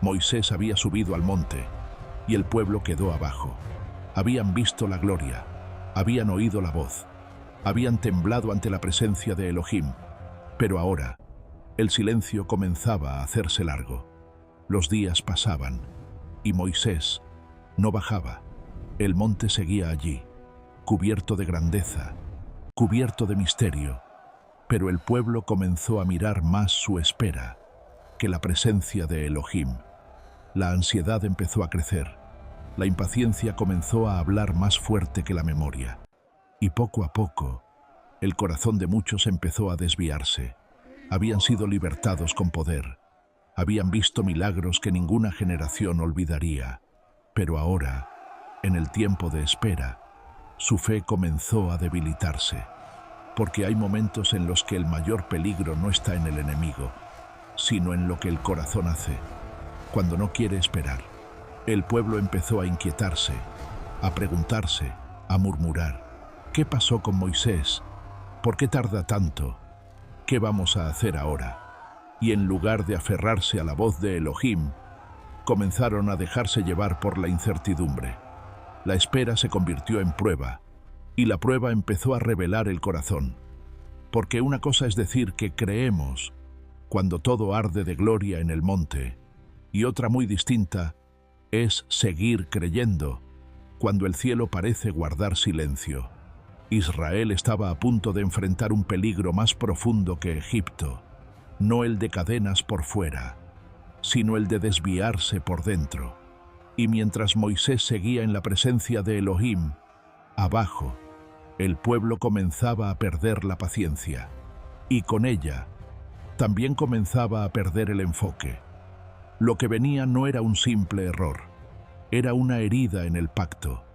Moisés había subido al monte y el pueblo quedó abajo. Habían visto la gloria, habían oído la voz, habían temblado ante la presencia de Elohim, pero ahora el silencio comenzaba a hacerse largo. Los días pasaban y Moisés no bajaba. El monte seguía allí, cubierto de grandeza, cubierto de misterio, pero el pueblo comenzó a mirar más su espera que la presencia de Elohim. La ansiedad empezó a crecer, la impaciencia comenzó a hablar más fuerte que la memoria, y poco a poco el corazón de muchos empezó a desviarse. Habían sido libertados con poder, habían visto milagros que ninguna generación olvidaría, pero ahora, en el tiempo de espera, su fe comenzó a debilitarse, porque hay momentos en los que el mayor peligro no está en el enemigo, sino en lo que el corazón hace, cuando no quiere esperar. El pueblo empezó a inquietarse, a preguntarse, a murmurar. ¿Qué pasó con Moisés? ¿Por qué tarda tanto? ¿Qué vamos a hacer ahora? Y en lugar de aferrarse a la voz de Elohim, comenzaron a dejarse llevar por la incertidumbre. La espera se convirtió en prueba, y la prueba empezó a revelar el corazón. Porque una cosa es decir que creemos cuando todo arde de gloria en el monte, y otra muy distinta es seguir creyendo cuando el cielo parece guardar silencio. Israel estaba a punto de enfrentar un peligro más profundo que Egipto, no el de cadenas por fuera, sino el de desviarse por dentro. Y mientras Moisés seguía en la presencia de Elohim, abajo, el pueblo comenzaba a perder la paciencia, y con ella también comenzaba a perder el enfoque. Lo que venía no era un simple error, era una herida en el pacto.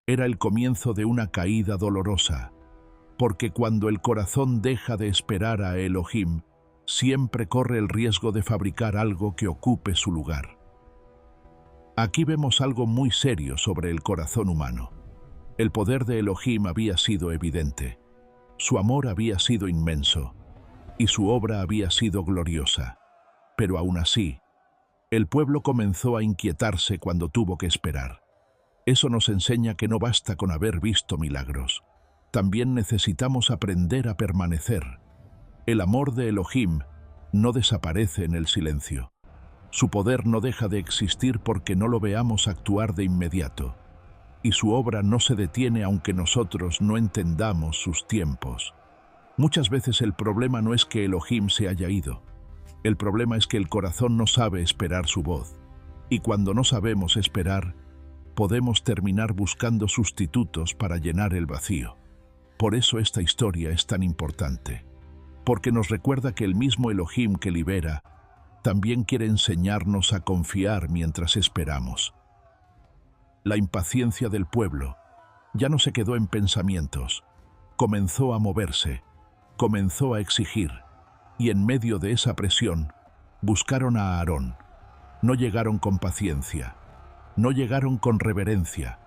Era el comienzo de una caída dolorosa, porque cuando el corazón deja de esperar a Elohim, siempre corre el riesgo de fabricar algo que ocupe su lugar. Aquí vemos algo muy serio sobre el corazón humano. El poder de Elohim había sido evidente, su amor había sido inmenso, y su obra había sido gloriosa. Pero aún así, el pueblo comenzó a inquietarse cuando tuvo que esperar. Eso nos enseña que no basta con haber visto milagros. También necesitamos aprender a permanecer. El amor de Elohim no desaparece en el silencio. Su poder no deja de existir porque no lo veamos actuar de inmediato. Y su obra no se detiene aunque nosotros no entendamos sus tiempos. Muchas veces el problema no es que Elohim se haya ido. El problema es que el corazón no sabe esperar su voz. Y cuando no sabemos esperar, podemos terminar buscando sustitutos para llenar el vacío. Por eso esta historia es tan importante, porque nos recuerda que el mismo Elohim que libera también quiere enseñarnos a confiar mientras esperamos. La impaciencia del pueblo ya no se quedó en pensamientos, comenzó a moverse, comenzó a exigir, y en medio de esa presión buscaron a Aarón. No llegaron con paciencia, no llegaron con reverencia,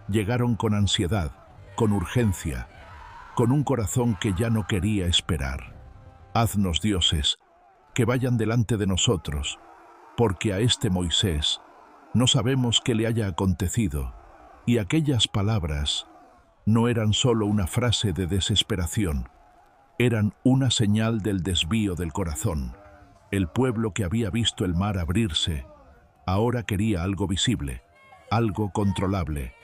llegaron con ansiedad, con urgencia, con un corazón que ya no quería esperar. Haznos dioses que vayan delante de nosotros, porque a este Moisés no sabemos qué le haya acontecido, y aquellas palabras no eran solo una frase de desesperación, eran una señal del desvío del corazón. El pueblo que había visto el mar abrirse, ahora quería algo visible, algo controlable,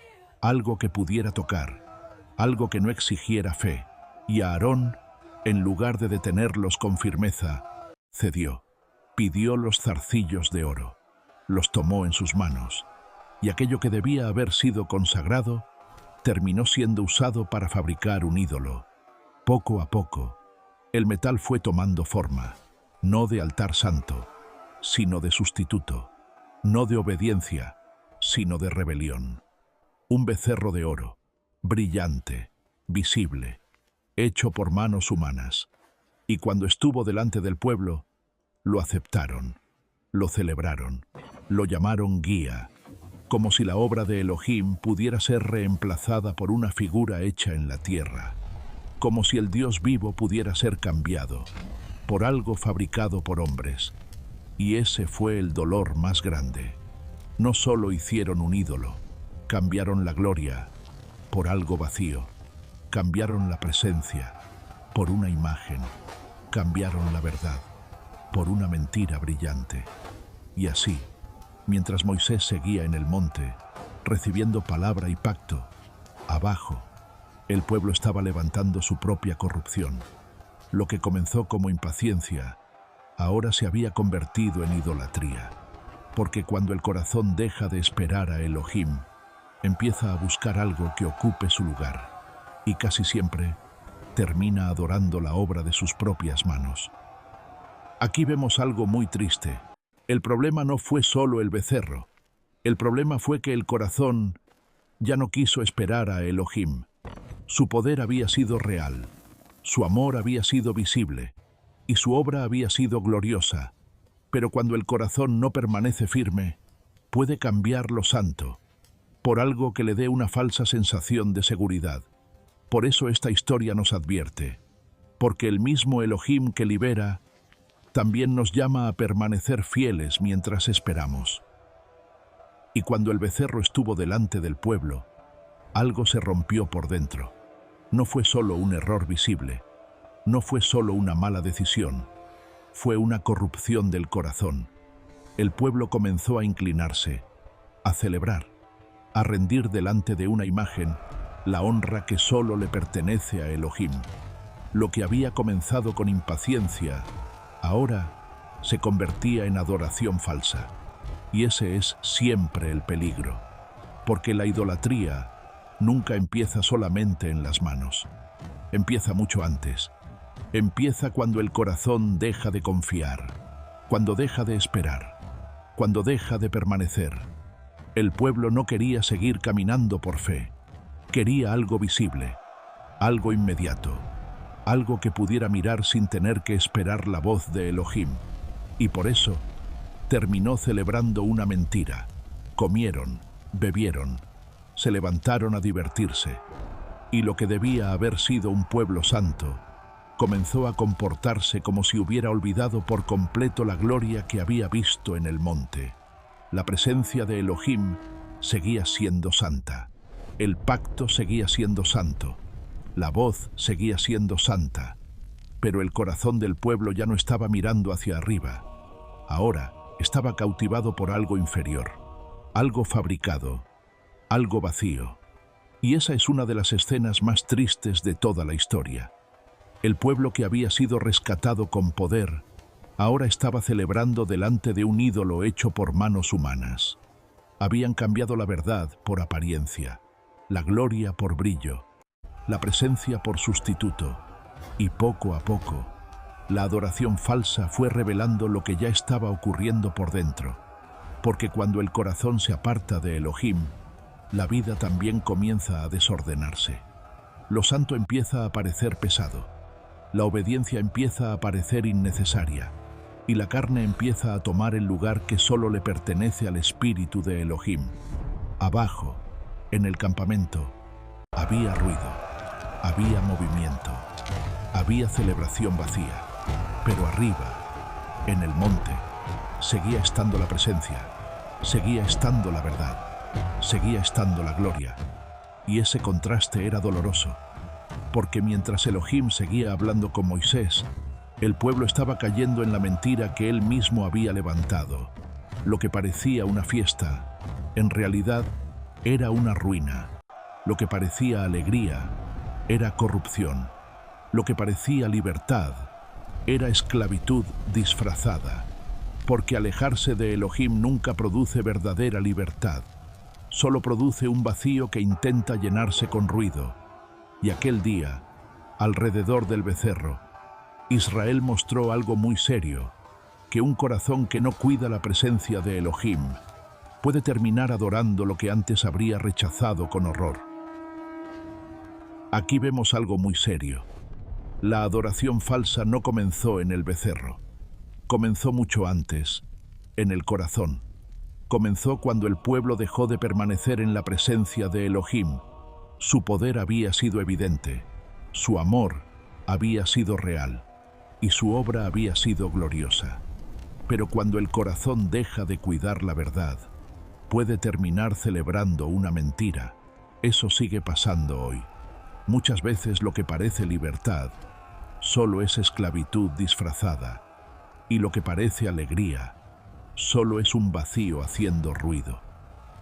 algo que pudiera tocar, algo que no exigiera fe. Y Aarón, en lugar de detenerlos con firmeza, cedió, pidió los zarcillos de oro, los tomó en sus manos, y aquello que debía haber sido consagrado, terminó siendo usado para fabricar un ídolo. Poco a poco, el metal fue tomando forma, no de altar santo, sino de sustituto, no de obediencia, sino de rebelión. Un becerro de oro, brillante, visible, hecho por manos humanas. Y cuando estuvo delante del pueblo, lo aceptaron, lo celebraron, lo llamaron guía, como si la obra de Elohim pudiera ser reemplazada por una figura hecha en la tierra, como si el Dios vivo pudiera ser cambiado por algo fabricado por hombres. Y ese fue el dolor más grande. No solo hicieron un ídolo, cambiaron la gloria por algo vacío, cambiaron la presencia por una imagen, cambiaron la verdad por una mentira brillante. Y así, mientras Moisés seguía en el monte, recibiendo palabra y pacto, abajo, el pueblo estaba levantando su propia corrupción. Lo que comenzó como impaciencia, ahora se había convertido en idolatría. Porque cuando el corazón deja de esperar a Elohim, empieza a buscar algo que ocupe su lugar, y casi siempre termina adorando la obra de sus propias manos. Aquí vemos algo muy triste. El problema no fue solo el becerro. El problema fue que el corazón ya no quiso esperar a Elohim. Su poder había sido real, su amor había sido visible, y su obra había sido gloriosa. Pero cuando el corazón no permanece firme, puede cambiar lo santo por algo que le dé una falsa sensación de seguridad. Por eso esta historia nos advierte, porque el mismo Elohim que libera también nos llama a permanecer fieles mientras esperamos. Y cuando el becerro estuvo delante del pueblo, algo se rompió por dentro. No fue solo un error visible, no fue solo una mala decisión, fue una corrupción del corazón. El pueblo comenzó a inclinarse, a celebrar, a rendir delante de una imagen la honra que solo le pertenece a Elohim. Lo que había comenzado con impaciencia, ahora se convertía en adoración falsa. Y ese es siempre el peligro, porque la idolatría nunca empieza solamente en las manos. Empieza mucho antes. Empieza cuando el corazón deja de confiar, cuando deja de esperar, cuando deja de permanecer. El pueblo no quería seguir caminando por fe. Quería algo visible, algo inmediato, algo que pudiera mirar sin tener que esperar la voz de Elohim. Y por eso terminó celebrando una mentira. Comieron, bebieron, se levantaron a divertirse. Y lo que debía haber sido un pueblo santo, comenzó a comportarse como si hubiera olvidado por completo la gloria que había visto en el monte. La presencia de Elohim seguía siendo santa. El pacto seguía siendo santo. La voz seguía siendo santa. Pero el corazón del pueblo ya no estaba mirando hacia arriba. Ahora estaba cautivado por algo inferior, algo fabricado, algo vacío. Y esa es una de las escenas más tristes de toda la historia. El pueblo que había sido rescatado con poder, ahora estaba celebrando delante de un ídolo hecho por manos humanas. Habían cambiado la verdad por apariencia, la gloria por brillo, la presencia por sustituto, y poco a poco, la adoración falsa fue revelando lo que ya estaba ocurriendo por dentro, porque cuando el corazón se aparta de Elohim, la vida también comienza a desordenarse. Lo santo empieza a parecer pesado, la obediencia empieza a parecer innecesaria, y la carne empieza a tomar el lugar que solo le pertenece al espíritu de Elohim. Abajo, en el campamento, había ruido, había movimiento, había celebración vacía, pero arriba, en el monte, seguía estando la presencia, seguía estando la verdad, seguía estando la gloria. Y ese contraste era doloroso, porque mientras Elohim seguía hablando con Moisés, el pueblo estaba cayendo en la mentira que él mismo había levantado. Lo que parecía una fiesta, en realidad, era una ruina. Lo que parecía alegría, era corrupción. Lo que parecía libertad, era esclavitud disfrazada. Porque alejarse de Elohim nunca produce verdadera libertad. Solo produce un vacío que intenta llenarse con ruido. Y aquel día, alrededor del becerro, Israel mostró algo muy serio, que un corazón que no cuida la presencia de Elohim puede terminar adorando lo que antes habría rechazado con horror. Aquí vemos algo muy serio. La adoración falsa no comenzó en el becerro. Comenzó mucho antes, en el corazón. Comenzó cuando el pueblo dejó de permanecer en la presencia de Elohim. Su poder había sido evidente, su amor había sido real y su obra había sido gloriosa. Pero cuando el corazón deja de cuidar la verdad, puede terminar celebrando una mentira. Eso sigue pasando hoy. Muchas veces lo que parece libertad solo es esclavitud disfrazada, y lo que parece alegría solo es un vacío haciendo ruido.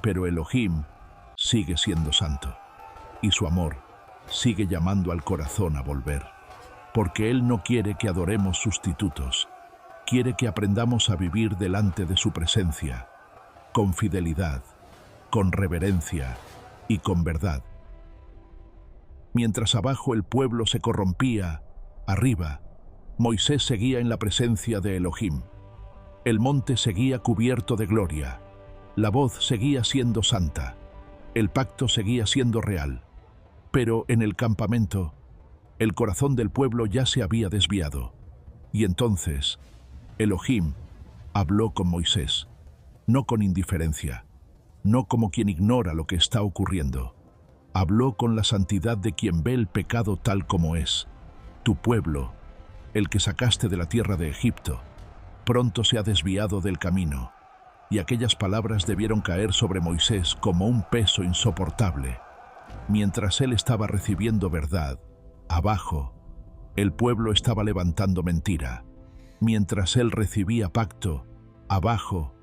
Pero Elohim sigue siendo santo, y su amor sigue llamando al corazón a volver, porque Él no quiere que adoremos sustitutos, quiere que aprendamos a vivir delante de su presencia, con fidelidad, con reverencia y con verdad. Mientras abajo el pueblo se corrompía, arriba, Moisés seguía en la presencia de Elohim. El monte seguía cubierto de gloria, la voz seguía siendo santa, el pacto seguía siendo real. Pero en el campamento, el corazón del pueblo ya se había desviado. Y entonces, Elohim habló con Moisés, no con indiferencia, no como quien ignora lo que está ocurriendo. Habló con la santidad de quien ve el pecado tal como es. Tu pueblo, el que sacaste de la tierra de Egipto, pronto se ha desviado del camino. Y aquellas palabras debieron caer sobre Moisés como un peso insoportable. Mientras él estaba recibiendo verdad, abajo, el pueblo estaba levantando mentira. Mientras él recibía pacto, abajo,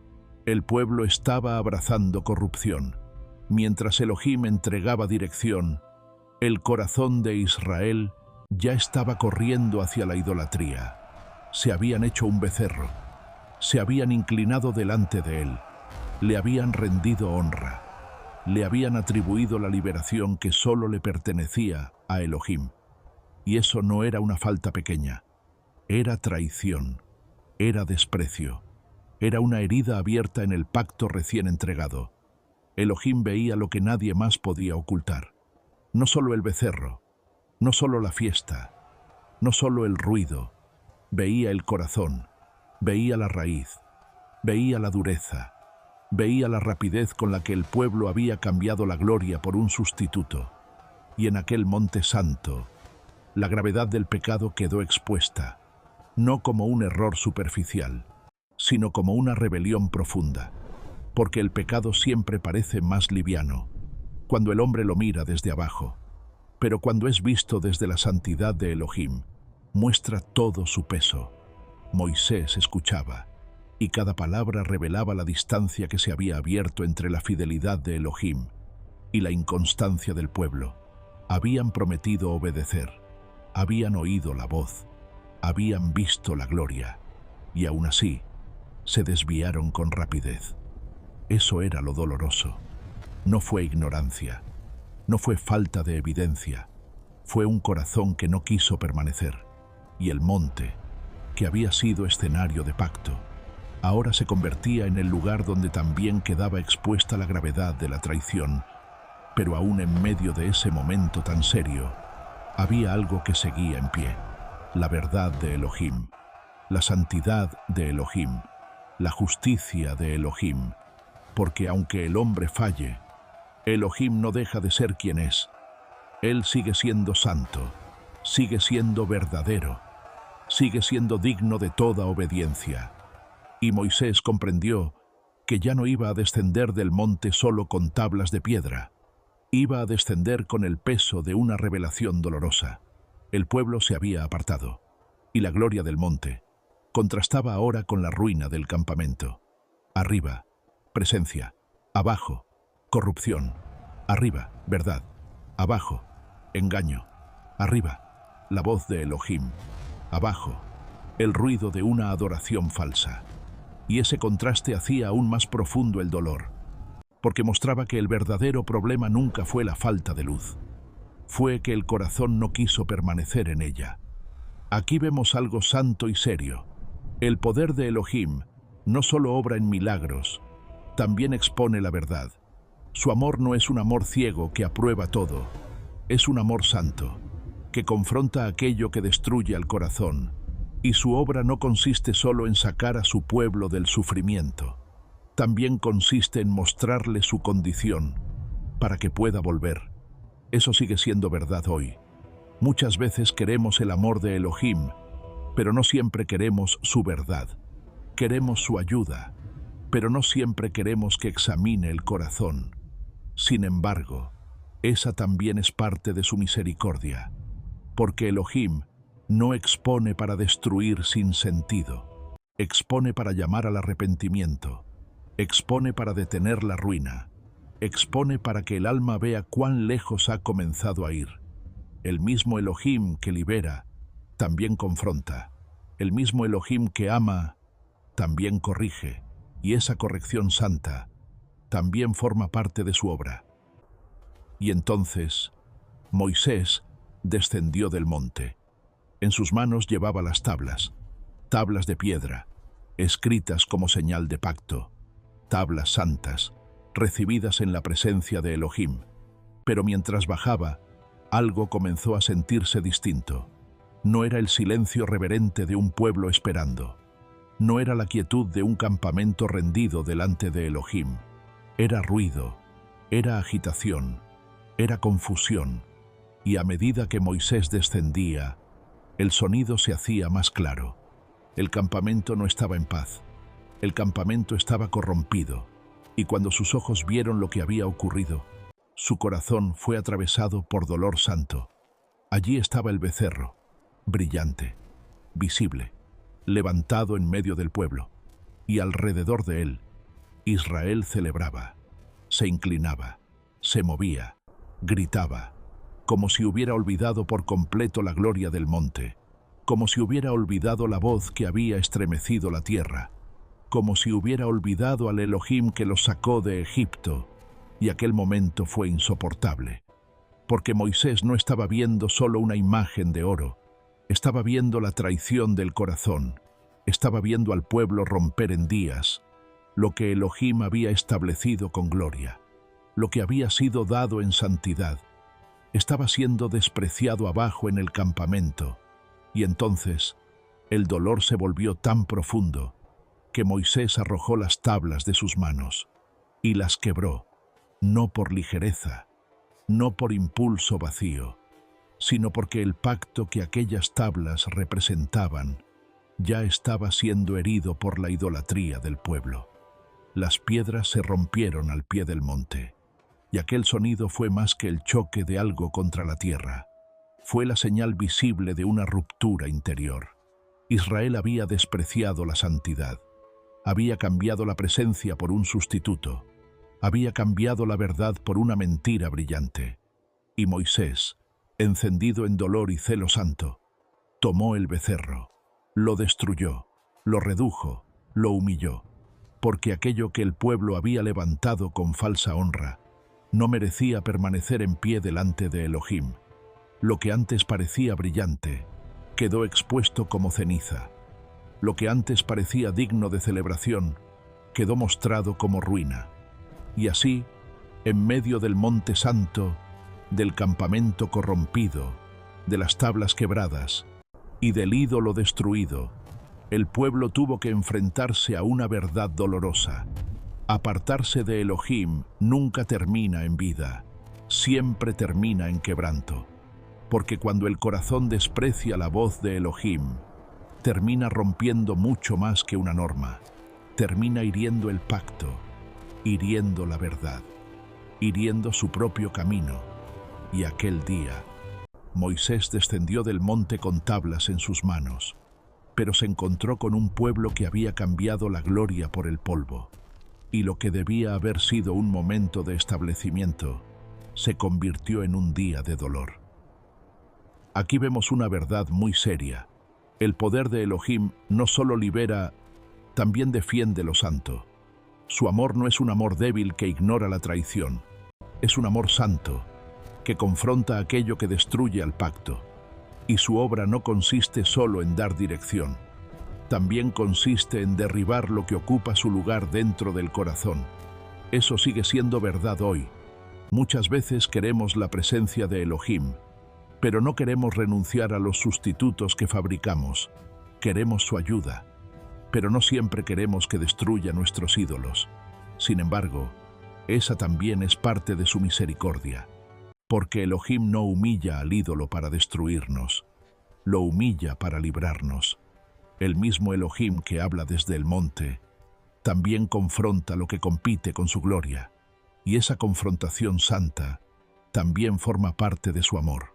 el pueblo estaba abrazando corrupción. Mientras Elohim entregaba dirección, el corazón de Israel ya estaba corriendo hacia la idolatría. Se habían hecho un becerro, se habían inclinado delante de él, le habían rendido honra, le habían atribuido la liberación que solo le pertenecía a Elohim. Y eso no era una falta pequeña, era traición, era desprecio, era una herida abierta en el pacto recién entregado. Elohim veía lo que nadie más podía ocultar. No solo el becerro, no solo la fiesta, no solo el ruido. Veía el corazón, veía la raíz, veía la dureza, veía la rapidez con la que el pueblo había cambiado la gloria por un sustituto. Y en aquel monte santo, la gravedad del pecado quedó expuesta, no como un error superficial, sino como una rebelión profunda. Porque el pecado siempre parece más liviano cuando el hombre lo mira desde abajo, pero cuando es visto desde la santidad de Elohim, muestra todo su peso. Moisés escuchaba, y cada palabra revelaba la distancia que se había abierto entre la fidelidad de Elohim y la inconstancia del pueblo. Habían prometido obedecer, habían oído la voz, habían visto la gloria, y aún así se desviaron con rapidez. Eso era lo doloroso. No fue ignorancia, no fue falta de evidencia, fue un corazón que no quiso permanecer. Y el monte, que había sido escenario de pacto, ahora se convertía en el lugar donde también quedaba expuesta la gravedad de la traición. Pero aún en medio de ese momento tan serio, había algo que seguía en pie: la verdad de Elohim, la santidad de Elohim, la justicia de Elohim. Porque aunque el hombre falle, Elohim no deja de ser quien es. Él sigue siendo santo, sigue siendo verdadero, sigue siendo digno de toda obediencia. Y Moisés comprendió que ya no iba a descender del monte solo con tablas de piedra, iba a descender con el peso de una revelación dolorosa. El pueblo se había apartado, y la gloria del monte contrastaba ahora con la ruina del campamento. Arriba, presencia; abajo, corrupción; arriba, verdad; abajo, engaño; arriba, la voz de Elohim; abajo, el ruido de una adoración falsa. Y ese contraste hacía aún más profundo el dolor, porque mostraba que el verdadero problema nunca fue la falta de luz, fue que el corazón no quiso permanecer en ella. Aquí vemos algo santo y serio. El poder de Elohim no solo obra en milagros, también expone la verdad. Su amor no es un amor ciego que aprueba todo, es un amor santo, que confronta aquello que destruye al corazón, y su obra no consiste solo en sacar a su pueblo del sufrimiento, también consiste en mostrarle su condición, para que pueda volver. Eso sigue siendo verdad hoy. Muchas veces queremos el amor de Elohim, pero no siempre queremos su verdad. Queremos su ayuda, pero no siempre queremos que examine el corazón. Sin embargo, esa también es parte de su misericordia, porque Elohim no expone para destruir sin sentido, expone para llamar al arrepentimiento, expone para detener la ruina, expone para que el alma vea cuán lejos ha comenzado a ir. El mismo Elohim que libera, también confronta. El mismo Elohim que ama, también corrige, y esa corrección santa también forma parte de su obra. Y entonces Moisés descendió del monte. En sus manos llevaba las tablas de piedra, escritas como señal de pacto, tablas santas, recibidas en la presencia de Elohim. Pero mientras bajaba, algo comenzó a sentirse distinto. No era el silencio reverente de un pueblo esperando. No era la quietud de un campamento rendido delante de Elohim. Era ruido, era agitación, era confusión. Y a medida que Moisés descendía, el sonido se hacía más claro. El campamento no estaba en paz. El campamento estaba corrompido. Y cuando sus ojos vieron lo que había ocurrido, su corazón fue atravesado por dolor santo. Allí estaba el becerro, brillante, visible, levantado en medio del pueblo, y alrededor de él, Israel celebraba, se inclinaba, se movía, gritaba, como si hubiera olvidado por completo la gloria del monte, como si hubiera olvidado la voz que había estremecido la tierra, como si hubiera olvidado al Elohim que los sacó de Egipto, y aquel momento fue insoportable, porque Moisés no estaba viendo solo una imagen de oro, estaba viendo la traición del corazón, estaba viendo al pueblo romper en días lo que Elohim había establecido con gloria, lo que había sido dado en santidad, estaba siendo despreciado abajo en el campamento, y entonces el dolor se volvió tan profundo que Moisés arrojó las tablas de sus manos y las quebró, no por ligereza, no por impulso vacío, sino porque el pacto que aquellas tablas representaban ya estaba siendo herido por la idolatría del pueblo. Las piedras se rompieron al pie del monte, y aquel sonido fue más que el choque de algo contra la tierra. Fue la señal visible de una ruptura interior. Israel había despreciado la santidad, había cambiado la presencia por un sustituto, había cambiado la verdad por una mentira brillante. Y Moisés, encendido en dolor y celo santo, tomó el becerro, lo destruyó, lo redujo, lo humilló, porque aquello que el pueblo había levantado con falsa honra no merecía permanecer en pie delante de Elohim. Lo que antes parecía brillante quedó expuesto como ceniza. Lo que antes parecía digno de celebración quedó mostrado como ruina. Y así, en medio del monte santo, del campamento corrompido, de las tablas quebradas y del ídolo destruido, el pueblo tuvo que enfrentarse a una verdad dolorosa. Apartarse de Elohim nunca termina en vida, siempre termina en quebranto, porque cuando el corazón desprecia la voz de Elohim, termina rompiendo mucho más que una norma, termina hiriendo el pacto, hiriendo la verdad, hiriendo su propio camino. Y aquel día, Moisés descendió del monte con tablas en sus manos, pero se encontró con un pueblo que había cambiado la gloria por el polvo, y lo que debía haber sido un momento de establecimiento se convirtió en un día de dolor. Aquí vemos una verdad muy seria. El poder de Elohim no solo libera, también defiende lo santo. Su amor no es un amor débil que ignora la traición, es un amor santo, que confronta aquello que destruye al pacto. Y su obra no consiste solo en dar dirección, también consiste en derribar lo que ocupa su lugar dentro del corazón. Eso sigue siendo verdad hoy. Muchas veces queremos la presencia de Elohim, pero no queremos renunciar a los sustitutos que fabricamos. Queremos su ayuda, pero no siempre queremos que destruya nuestros ídolos. Sin embargo, esa también es parte de su misericordia, porque Elohim no humilla al ídolo para destruirnos, lo humilla para librarnos. El mismo Elohim que habla desde el monte, también confronta lo que compite con su gloria, y esa confrontación santa también forma parte de su amor.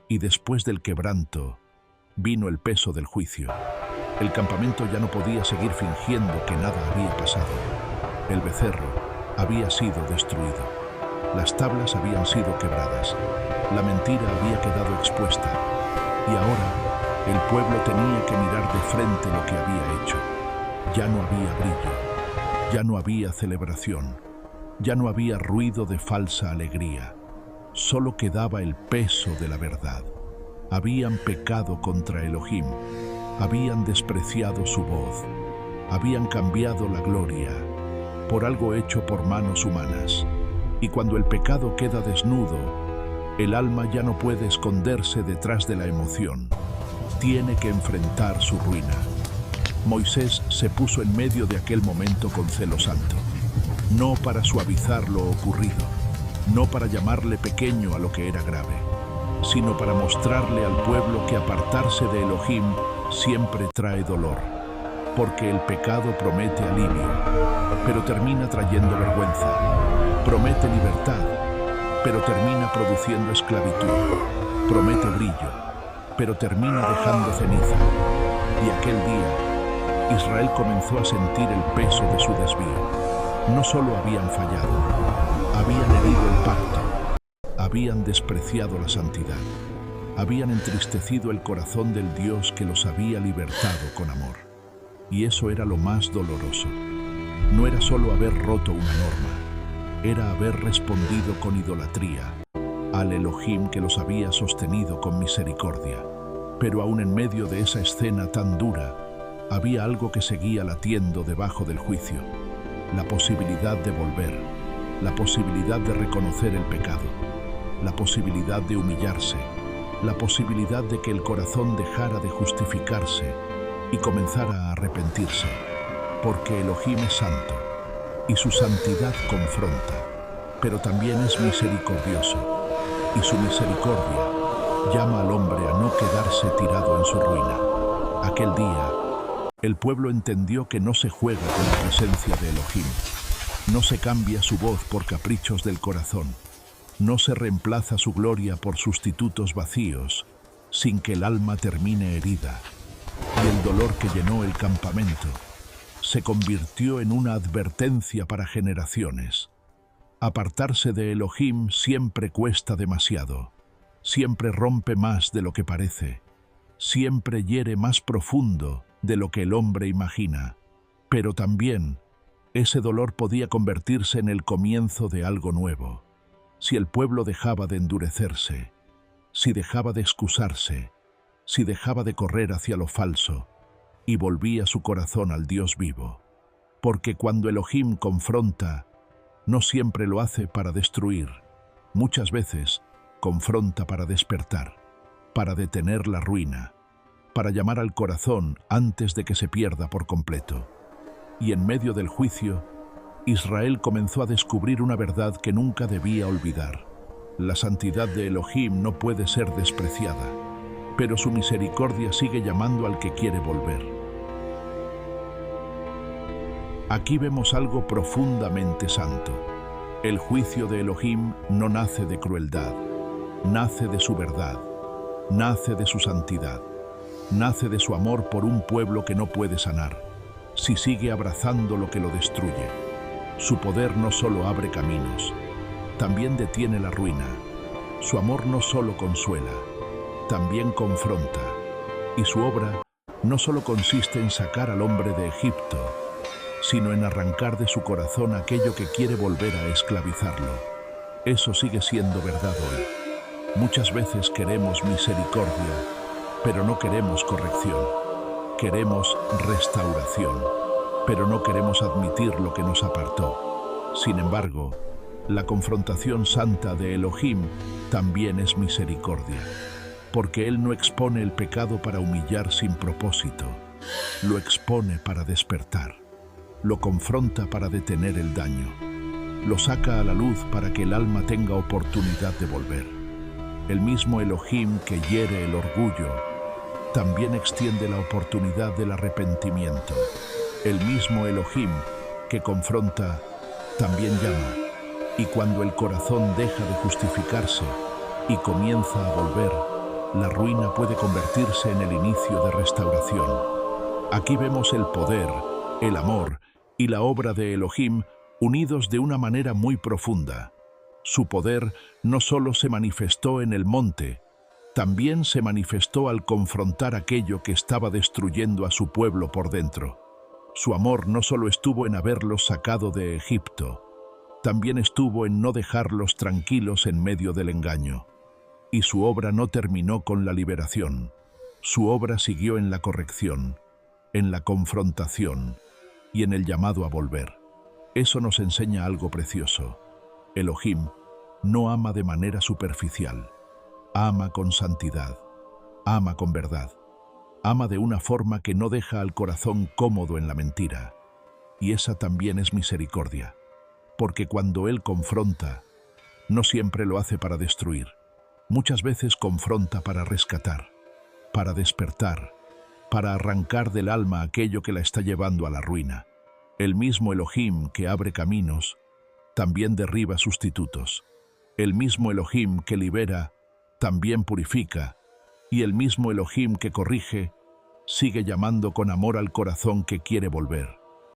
Y después del quebranto, vino el peso del juicio. El campamento ya no podía seguir fingiendo que nada había pasado. El becerro había sido destruido. Las tablas habían sido quebradas. La mentira había quedado expuesta. Y ahora el pueblo tenía que mirar de frente lo que había hecho. Ya no había brillo. Ya no había celebración. Ya no había ruido de falsa alegría. Solo quedaba el peso de la verdad. Habían pecado contra Elohim. Habían despreciado su voz. Habían cambiado la gloria por algo hecho por manos humanas. Y cuando el pecado queda desnudo, el alma ya no puede esconderse detrás de la emoción. Tiene que enfrentar su ruina. Moisés se puso en medio de aquel momento con celo santo. No para suavizar lo ocurrido, no para llamarle pequeño a lo que era grave, sino para mostrarle al pueblo que apartarse de Elohim siempre trae dolor, porque el pecado promete alivio, pero termina trayendo vergüenza, promete libertad, pero termina produciendo esclavitud, promete brillo, pero termina dejando ceniza. Y aquel día, Israel comenzó a sentir el peso de su desvío. No solo habían fallado, habían herido el pacto, habían despreciado la santidad, habían entristecido el corazón del Dios que los había libertado con amor. Y eso era lo más doloroso. No era solo haber roto una norma, era haber respondido con idolatría al Elohim que los había sostenido con misericordia. Pero aún en medio de esa escena tan dura, había algo que seguía latiendo debajo del juicio. La posibilidad de volver, la posibilidad de reconocer el pecado, la posibilidad de humillarse, la posibilidad de que el corazón dejara de justificarse y comenzara a arrepentirse, porque Elohim es santo y su santidad confronta, pero también es misericordioso, y su misericordia llama al hombre a no quedarse tirado en su ruina. Aquel día, el pueblo entendió que no se juega con la presencia de Elohim. No se cambia su voz por caprichos del corazón. No se reemplaza su gloria por sustitutos vacíos, sin que el alma termine herida. Y el dolor que llenó el campamento se convirtió en una advertencia para generaciones. Apartarse de Elohim siempre cuesta demasiado. Siempre rompe más de lo que parece. Siempre hiere más profundo de lo que el hombre imagina, pero también ese dolor podía convertirse en el comienzo de algo nuevo. Si el pueblo dejaba de endurecerse, si dejaba de excusarse, si dejaba de correr hacia lo falso y volvía su corazón al Dios vivo. Porque cuando Elohim confronta, no siempre lo hace para destruir, muchas veces confronta para despertar, para detener la ruina, para llamar al corazón antes de que se pierda por completo. Y en medio del juicio, Israel comenzó a descubrir una verdad que nunca debía olvidar. La santidad de Elohim no puede ser despreciada, pero su misericordia sigue llamando al que quiere volver. Aquí vemos algo profundamente santo. El juicio de Elohim no nace de crueldad, nace de su verdad, nace de su santidad. Nace de su amor por un pueblo que no puede sanar, si sigue abrazando lo que lo destruye. Su poder no solo abre caminos, también detiene la ruina. Su amor no solo consuela, también confronta. Y su obra no solo consiste en sacar al hombre de Egipto, sino en arrancar de su corazón aquello que quiere volver a esclavizarlo. Eso sigue siendo verdad hoy. Muchas veces queremos misericordia, pero no queremos corrección. Queremos restauración, pero no queremos admitir lo que nos apartó. Sin embargo, la confrontación santa de Elohim también es misericordia, porque Él no expone el pecado para humillar sin propósito, lo expone para despertar, lo confronta para detener el daño, lo saca a la luz para que el alma tenga oportunidad de volver. El mismo Elohim que hiere el orgullo, también extiende la oportunidad del arrepentimiento. El mismo Elohim que confronta, también llama. Y cuando el corazón deja de justificarse y comienza a volver, la ruina puede convertirse en el inicio de restauración. Aquí vemos el poder, el amor y la obra de Elohim unidos de una manera muy profunda. Su poder no solo se manifestó en el monte, también se manifestó al confrontar aquello que estaba destruyendo a su pueblo por dentro. Su amor no solo estuvo en haberlos sacado de Egipto, también estuvo en no dejarlos tranquilos en medio del engaño. Y su obra no terminó con la liberación. Su obra siguió en la corrección, en la confrontación y en el llamado a volver. Eso nos enseña algo precioso. Elohim no ama de manera superficial. Ama con santidad. Ama con verdad. Ama de una forma que no deja al corazón cómodo en la mentira. Y esa también es misericordia. Porque cuando Él confronta, no siempre lo hace para destruir. Muchas veces confronta para rescatar, para despertar, para arrancar del alma aquello que la está llevando a la ruina. El mismo Elohim que abre caminos, también derriba sustitutos. El mismo Elohim que libera, también purifica. Y el mismo Elohim que corrige, sigue llamando con amor al corazón que quiere volver.